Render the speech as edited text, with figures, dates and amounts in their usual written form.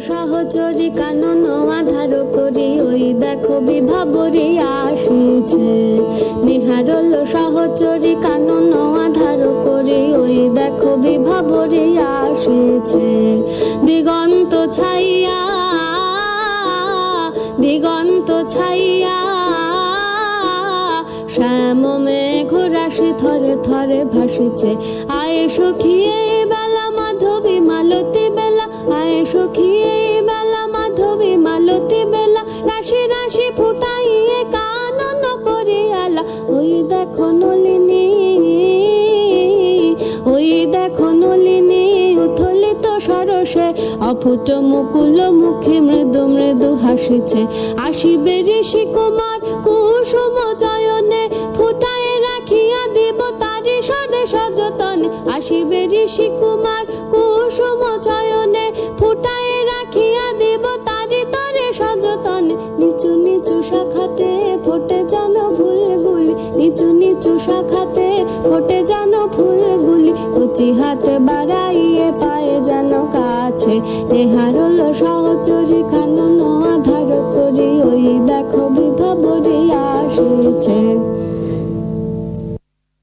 সহচরী কানন আধার করি ওই দেখো বিভাবরী আসিছে। নিহারল সহচরী কানন আধার করি ওই দেখো বিভাবরী আসিছে। দিগন্ত ছাইয়া দিগন্ত ছাইয়া শ্যাম মেঘ রাশি থরে থরে ভাসিছে। আয় সখী এই বেলা মাধবী মালতী বেলা, আয় সখী এই বেলা মাধবী মালতী বেলা, রাশি রাশি ফুটাইয়ে কানন করিয়ালা। ওই দেখো নলিনী, ওই দেখো নলিনী উথলিত সরসে, অফুট মুকুল মুখে মৃদু মৃদু হাসিছে। আসিবে ঋষি কুমার কুসুম চয়নে, ফুটায় রাখিয়া দিব তারি সরে সযতনে। আসিবে ঋষি কুমার কুসুম চয়নে, ফুটায় রাখিয়া দিব তারি তরে সযতনে। নিচু নিচু শাখাতে ফোটে যেন ফুলগুলি, নিচু নিচু শাখাতে ফোটে যেন ফুলগুলি, উচি হাতে বাড়াইয়ে পায়ে যেন কাছে। নেহারল সহচরী কানন আধার করি ওই দেখো বিভাবরী আসিছে।